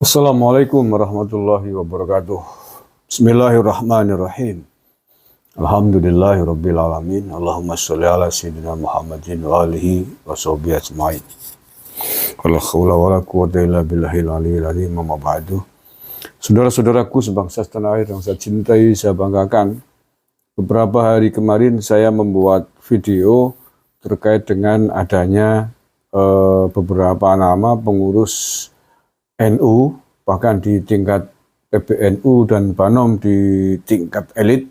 Assalamualaikum warahmatullahi wabarakatuh. Bismillahirrahmanirrahim. Alhamdulillahirabbil alamin. Allahumma sholli ala sayyidina Muhammadin wa alihi wa sahbihi ajmain. Wala haula wala quwwata illa billahil aliyil azim. Amma ba'du. Saudara-saudaraku sebangsa setanah air yang saya cintai, saya banggakan. Beberapa hari kemarin saya membuat video terkait dengan adanya beberapa nama pengurus NU, bahkan di tingkat PBNU dan BANOM di tingkat elit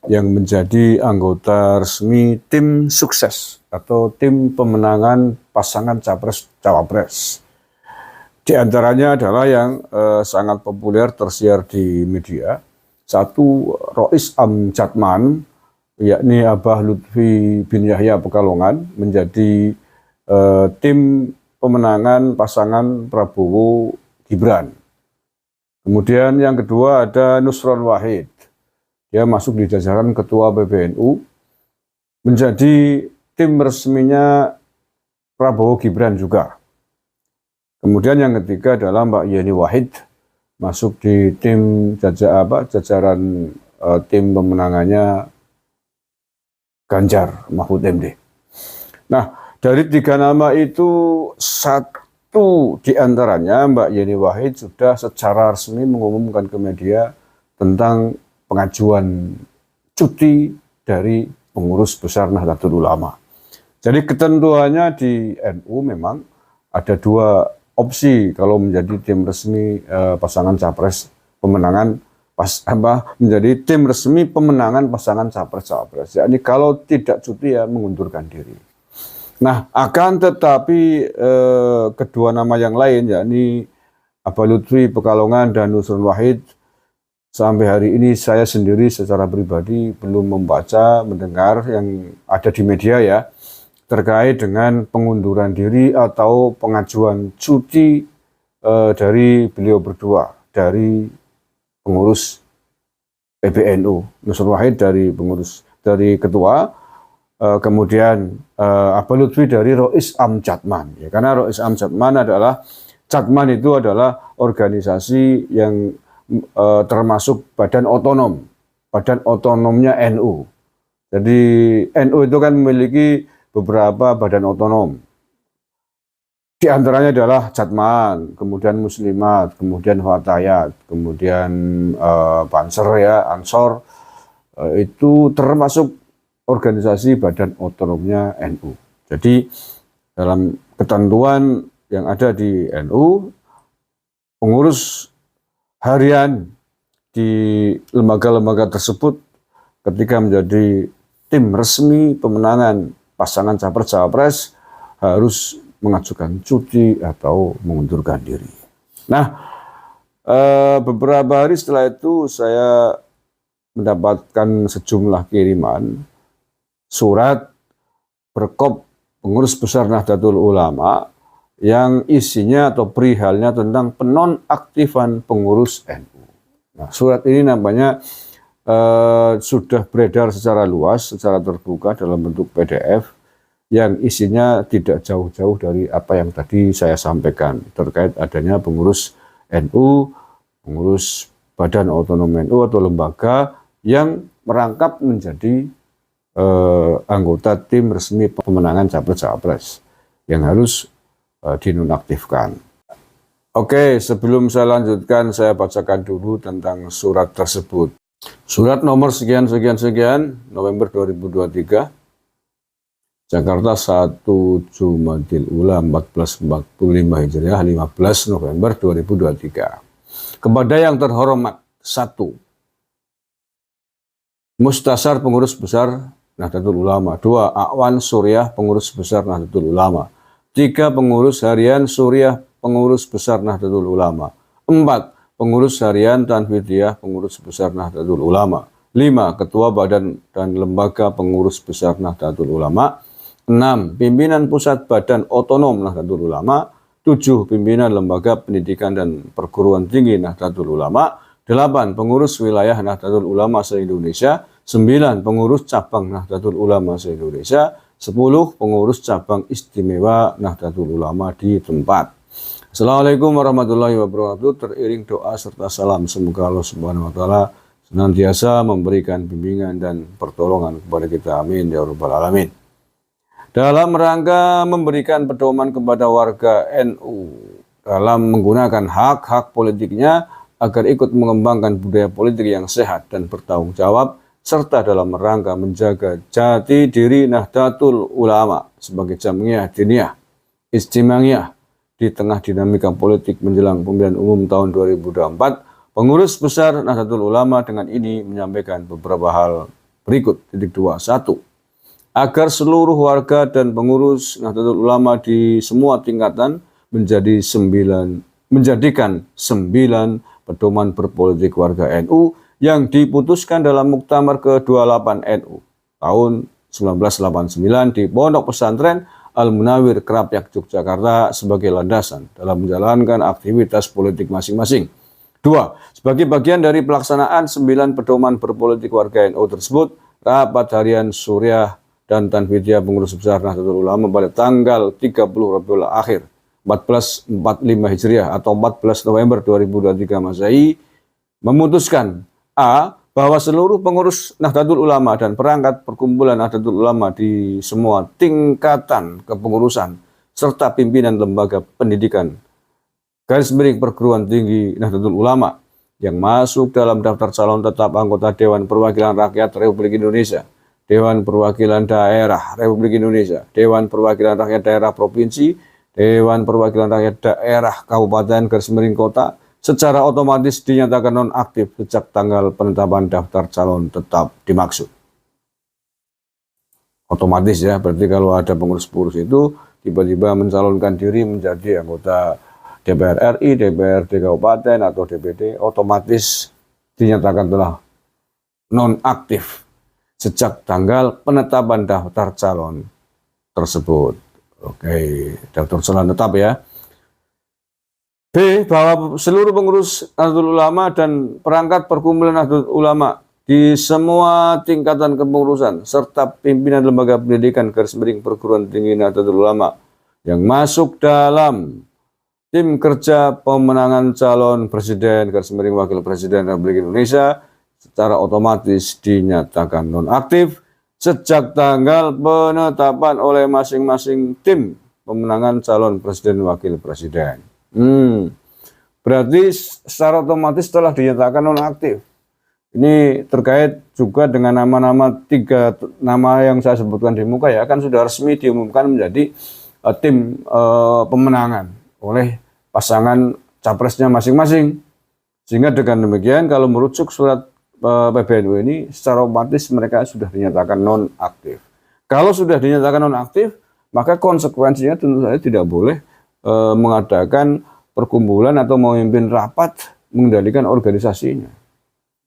yang menjadi anggota resmi tim sukses atau tim pemenangan pasangan Capres-Cawapres. Di antaranya adalah yang sangat populer tersiar di media. Satu, Rois Amjadman, yakni Abah Lutfi bin Yahya Pekalongan, menjadi tim pemenangan pasangan Prabowo Gibran. Kemudian yang kedua ada Nusron Wahid. Dia masuk di jajaran ketua PBNU, menjadi tim resminya Prabowo Gibran juga. Kemudian yang ketiga adalah Mbak Yeni Wahid, masuk di tim jajaran tim pemenangannya Ganjar Mahfud MD. Nah, dari tiga nama itu, satu di antaranya Mbak Yeni Wahid sudah secara resmi mengumumkan ke media tentang pengajuan cuti dari pengurus besar Nahdlatul Ulama. Jadi ketentuannya di NU memang ada dua opsi kalau menjadi tim resmi pasangan capres pemenangan menjadi tim resmi pemenangan pasangan capres-cawapres. Yakni kalau tidak cuti ya mengundurkan diri. Nah, akan tetapi kedua nama yang lain, yakni Abah Lutfi Pekalongan dan Nusron Wahid, sampai hari ini saya sendiri secara pribadi belum membaca, mendengar yang ada di media ya, terkait dengan pengunduran diri atau pengajuan cuti dari beliau berdua, dari pengurus PBNU, Nusron Wahid dari ketua, kemudian Abah Lutfi dari Rois Amjadman, ya, karena Rois Amjadman Jadman itu adalah organisasi yang termasuk badan otonomnya NU. Jadi NU itu kan memiliki beberapa badan otonom. Di antaranya adalah Jadman, kemudian Muslimat, kemudian Fatayat, kemudian Banser ya, Ansor, itu termasuk organisasi badan otonomnya NU. Jadi dalam ketentuan yang ada di NU, pengurus harian di lembaga-lembaga tersebut ketika menjadi tim resmi pemenangan pasangan capres-cawapres harus mengajukan cuti atau mengundurkan diri. Nah, beberapa hari setelah itu saya mendapatkan sejumlah kiriman surat berkop pengurus besar Nahdlatul Ulama yang isinya atau perihalnya tentang penonaktifan pengurus NU. Nah, surat ini nampaknya sudah beredar secara luas, secara terbuka dalam bentuk PDF yang isinya tidak jauh-jauh dari apa yang tadi saya sampaikan terkait adanya pengurus NU, pengurus Badan Otonom NU atau lembaga yang merangkap menjadi anggota tim resmi pemenangan capres-cawapres yang harus dinonaktifkan. Oke, sebelum saya lanjutkan, saya bacakan dulu tentang surat tersebut. Surat nomor sekian November 2023, Jakarta 1 Jumadil Ula 1445 Hijriah 15 November 2023. Kepada yang terhormat, 1. Mustasar Pengurus Besar Nahdlatul Ulama. 2. Akwan Suriah Pengurus Besar Nahdlatul Ulama. 3. Pengurus Harian Suriah Pengurus Besar Nahdlatul Ulama. 4. Pengurus Harian Tanfidiyah Pengurus Besar Nahdlatul Ulama. 5. Ketua Badan dan Lembaga Pengurus Besar Nahdlatul Ulama. 6. Pimpinan Pusat Badan Otonom Nahdlatul Ulama. 7. Pimpinan Lembaga Pendidikan dan Perguruan Tinggi Nahdlatul Ulama. 8. Pengurus Wilayah Nahdlatul Ulama se-Indonesia. 9. Pengurus Cabang Nahdlatul Ulama se-Indonesia. 10. Pengurus Cabang Istimewa Nahdlatul Ulama di tempat. Assalamualaikum warahmatullahi wabarakatuh. Teriring doa serta salam, semoga Allah Subhanahu wa taala senantiasa memberikan bimbingan dan pertolongan kepada kita. Amin ya rabbal alamin. Dalam rangka memberikan pedoman kepada warga NU dalam menggunakan hak-hak politiknya agar ikut mengembangkan budaya politik yang sehat dan bertanggung jawab, serta dalam rangka menjaga jati diri Nahdlatul Ulama sebagai jamiah diniyah istimewa di tengah dinamika politik menjelang pemilihan umum tahun 2024, pengurus besar Nahdlatul Ulama dengan ini menyampaikan beberapa hal berikut. 1. Agar seluruh warga dan pengurus Nahdlatul Ulama di semua tingkatan menjadikan 9 pedoman berpolitik warga NU yang diputuskan dalam Muktamar ke-28 NU tahun 1989 di Pondok Pesantren Al-Munawir Krapyak Yogyakarta sebagai landasan dalam menjalankan aktivitas politik masing-masing. 2. Sebagai bagian dari pelaksanaan 9 pedoman berpolitik warga NU tersebut, rapat harian Suriah dan Tanfidiyah pengurus besar Nahdlatul Ulama pada tanggal 30 Rabiul Akhir 1445 Hijriah atau 14 November 2023 Masehi memutuskan A. Bahwa seluruh pengurus Nahdlatul Ulama dan perangkat perkumpulan Nahdlatul Ulama di semua tingkatan kepengurusan serta pimpinan lembaga pendidikan / perguruan tinggi Nahdlatul Ulama yang masuk dalam daftar calon tetap anggota Dewan Perwakilan Rakyat Republik Indonesia, Dewan Perwakilan Daerah Republik Indonesia, Dewan Perwakilan Rakyat Daerah Provinsi, Dewan Perwakilan Rakyat Daerah Kabupaten / Kota secara otomatis dinyatakan nonaktif sejak tanggal penetapan daftar calon tetap dimaksud. Otomatis ya, berarti kalau ada pengurus-pengurus itu tiba-tiba mencalonkan diri menjadi anggota DPR RI, DPRD Kabupaten atau DPD, otomatis dinyatakan telah nonaktif sejak tanggal penetapan daftar calon tersebut. Oke, daftar calon tetap ya. B. Bahwa seluruh pengurus Nahdlatul Ulama dan perangkat perkumpulan Nahdlatul Ulama di semua tingkatan kepengurusan serta pimpinan lembaga pendidikan / perguruan tinggi Nahdlatul Ulama yang masuk dalam tim kerja pemenangan calon presiden / wakil presiden Republik Indonesia secara otomatis dinyatakan nonaktif sejak tanggal penetapan oleh masing-masing tim pemenangan calon presiden wakil presiden. Berarti secara otomatis telah dinyatakan nonaktif. Ini terkait juga dengan nama-nama 3 nama yang saya sebutkan di muka ya, kan sudah resmi diumumkan menjadi tim pemenangan oleh pasangan capresnya masing-masing. Sehingga dengan demikian kalau merujuk surat PBNU ini secara otomatis mereka sudah dinyatakan nonaktif. Kalau sudah dinyatakan nonaktif, maka konsekuensinya tentu saja tidak boleh mengadakan perkumpulan atau memimpin rapat mengendalikan organisasinya.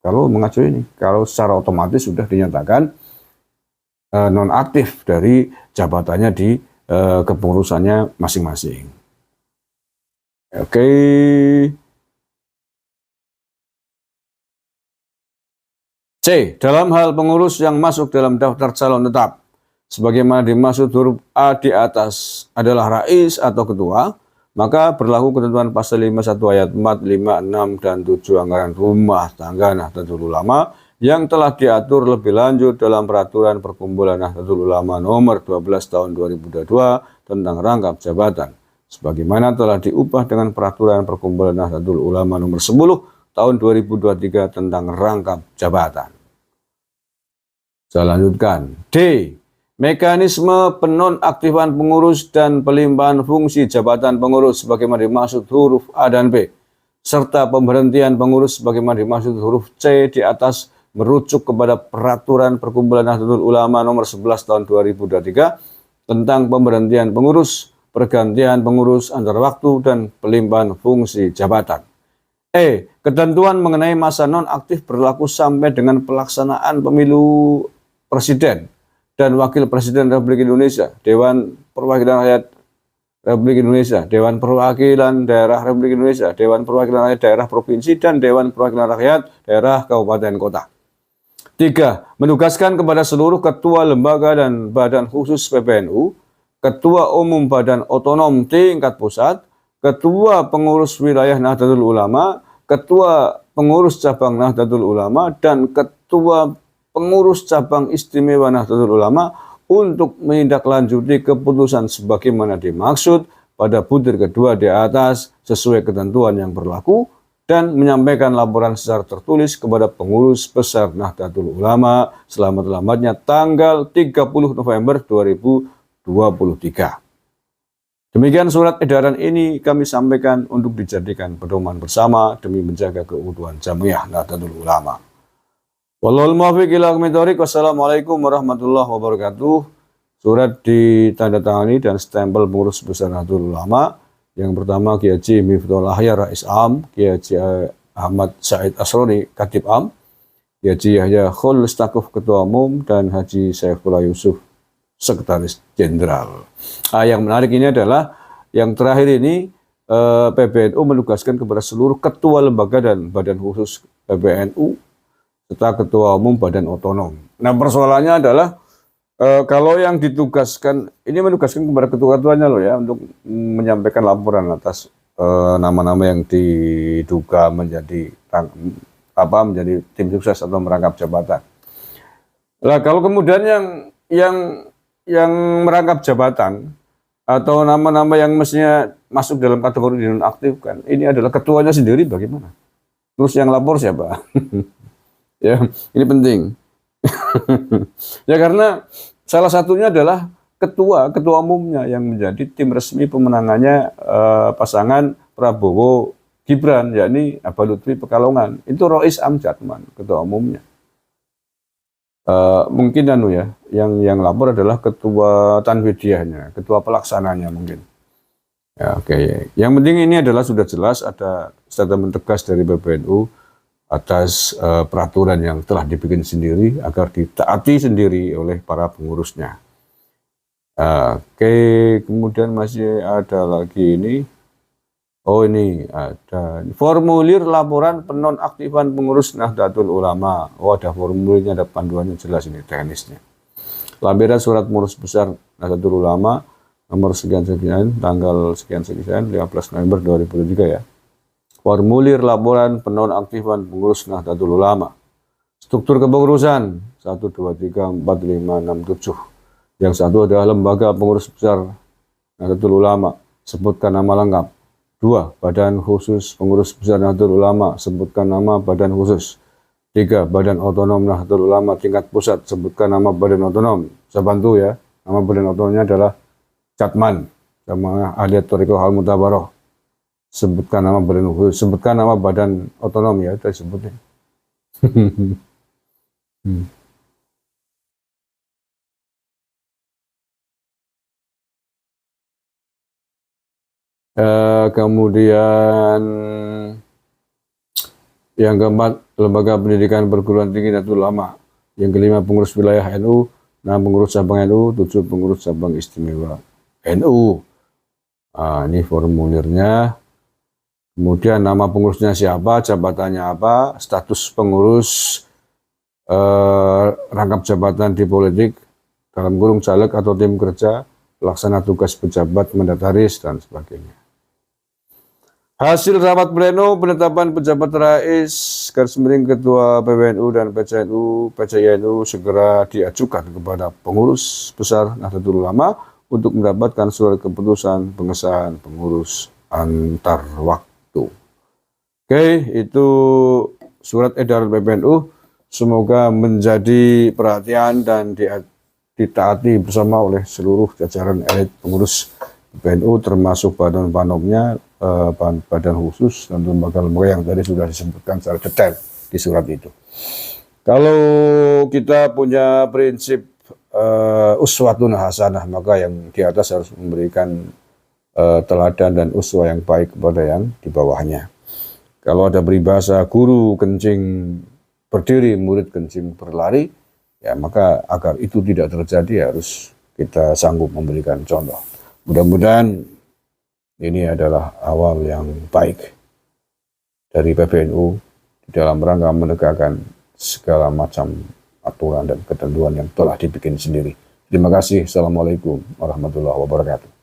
Kalau mengacu ini, kalau secara otomatis sudah dinyatakan nonaktif dari jabatannya di kepengurusannya masing-masing. Oke. C. Dalam hal pengurus yang masuk dalam daftar calon tetap, sebagaimana dimaksud huruf A di atas adalah rais atau ketua, maka berlaku ketentuan pasal 51 ayat 4, 5, 6, dan 7 anggaran rumah tangga Nahdlatul Ulama yang telah diatur lebih lanjut dalam peraturan perkumpulan Nahdlatul Ulama nomor 12 tahun 2022 tentang rangkap jabatan, sebagaimana telah diubah dengan peraturan perkumpulan Nahdlatul Ulama nomor 10 tahun 2023 tentang rangkap jabatan. Saya lanjutkan. D. Mekanisme penonaktifan pengurus dan pelimpahan fungsi jabatan pengurus sebagaimana dimaksud huruf A dan B, serta pemberhentian pengurus sebagaimana dimaksud huruf C di atas merujuk kepada peraturan perkumpulan Nahdlatul Ulama nomor 11 tahun 2023 tentang pemberhentian pengurus, pergantian pengurus antar waktu, dan pelimpahan fungsi jabatan. E. Ketentuan mengenai masa nonaktif berlaku sampai dengan pelaksanaan pemilu presiden dan wakil presiden Republik Indonesia, Dewan Perwakilan Rakyat Republik Indonesia, Dewan Perwakilan Daerah Republik Indonesia, Dewan Perwakilan Rakyat Daerah Provinsi, dan Dewan Perwakilan Rakyat Daerah Kabupaten Kota. 3. Menugaskan kepada seluruh ketua lembaga dan badan khusus PBNU, ketua umum badan otonom tingkat pusat, Ketua Pengurus Wilayah Nahdlatul Ulama, Ketua Pengurus Cabang Nahdlatul Ulama, dan Ketua Pengurus Cabang Istimewa Nahdlatul Ulama untuk menindaklanjuti keputusan sebagaimana dimaksud pada butir kedua di atas sesuai ketentuan yang berlaku, dan menyampaikan laporan secara tertulis kepada pengurus besar Nahdlatul Ulama selamat-lambatnya tanggal 30 November 2023. Demikian surat edaran ini kami sampaikan untuk dijadikan pedoman bersama demi menjaga keutuhan Jamiah Nahdlatul Ulama. Wallahul muwaffiq ila aqwamit thoriq. Wassalamualaikum warahmatullahi wabarakatuh. Surat ditandatangani dan stempel pengurus besar Nahdlatul Ulama. Yang pertama Kiai Haji Miftahul Ahyar Rais Am, Kiai Haji Ahmad Said Asrori Katib Am, Kiai Haji Yahya Khul Stakuf Ketua Umum, dan Haji Saifullah Yusuf Sekretaris Jenderal. Yang menarik ini adalah yang terakhir ini PBNU menugaskan kepada seluruh ketua lembaga dan badan khusus PBNU serta ketua umum badan otonom. Nah, persoalannya adalah kalau yang ditugaskan, ini menugaskan kepada ketua-ketuanya loh ya, untuk menyampaikan laporan atas nama-nama yang diduga menjadi menjadi tim sukses atau merangkap jabatan. Nah, kalau kemudian yang merangkap jabatan atau nama-nama yang mestinya masuk dalam kategori dinonaktifkan, ini adalah ketuanya sendiri, bagaimana? Terus yang lapor siapa? Ya, ini penting. Ya, karena salah satunya adalah ketua umumnya yang menjadi tim resmi pemenangannya pasangan Prabowo Gibran, yakni Abah Lutfi Pekalongan. Itu Rois Amjad, ketua umumnya. Mungkin yang lapor adalah ketua Tanfidiyahnya, ketua pelaksananya mungkin. Ya, oke. Yang penting ini adalah sudah jelas ada statement tegas dari PBNU atas peraturan yang telah dibikin sendiri agar ditaati sendiri oleh para pengurusnya. Oke, kemudian masih ada lagi ini. Oh, ini ada formulir laporan penonaktifan pengurus Nahdlatul Ulama. Oh, ada formulirnya, ada panduannya jelas ini teknisnya. Lampiran surat pengurus besar Nahdlatul Ulama nomor sekian-sekian, tanggal sekian-sekian, 15 November 2003 ya. Formulir laporan penonaktifan pengurus Nahdlatul Ulama. Struktur kepengurusan 1, 2, 3, 4, 5, 6, 7. Yang satu adalah lembaga pengurus besar Nahdlatul Ulama, sebutkan nama lengkap. 2. Badan khusus pengurus besar Nahdlatul Ulama, sebutkan nama badan khusus. 3. Badan otonom Nahdlatul Ulama tingkat pusat, sebutkan nama badan otonom. Saya bantu ya, nama badan otonomnya adalah Catman sama Ahli Thariqah Al Mutabaroh. Sebutkan nama badan khusus, sebutkan nama badan otonom ya, itu sebutin. Kemudian yang keempat, lembaga pendidikan perguruan tinggi Nahdlatul Ulama. Yang kelima, pengurus wilayah NU, 6 pengurus cabang NU, 7 pengurus cabang istimewa NU. Ini formulirnya. Kemudian nama pengurusnya siapa, jabatannya apa, status pengurus, rangkap jabatan di politik, dalam kurung caleg atau tim kerja, pelaksana tugas pejabat, mendataris, dan sebagainya. Hasil rapat pleno penetapan pejabat rais garis miring ketua PBNU dan PCINU segera diajukan kepada pengurus besar Nahdlatul Ulama untuk mendapatkan surat keputusan pengesahan pengurus antar waktu. Oke, itu surat edaran PBNU. Semoga menjadi perhatian dan ditaati bersama oleh seluruh jajaran elit pengurus PBNU, termasuk badan panomnya, badan khusus, dan lembaga-lembaga yang tadi sudah disebutkan secara detail di surat itu. Kalau kita punya prinsip uswatun hasanah, maka yang di atas harus memberikan teladan dan uswah yang baik kepada yang di bawahnya. Kalau ada peribahasa guru kencing berdiri, murid kencing berlari, ya maka agar itu tidak terjadi harus kita sanggup memberikan contoh. Mudah-mudahan ini adalah awal yang baik dari PBNU di dalam rangka menegakkan segala macam aturan dan ketentuan yang telah dibikin sendiri. Terima kasih. Assalamualaikum warahmatullahi wabarakatuh.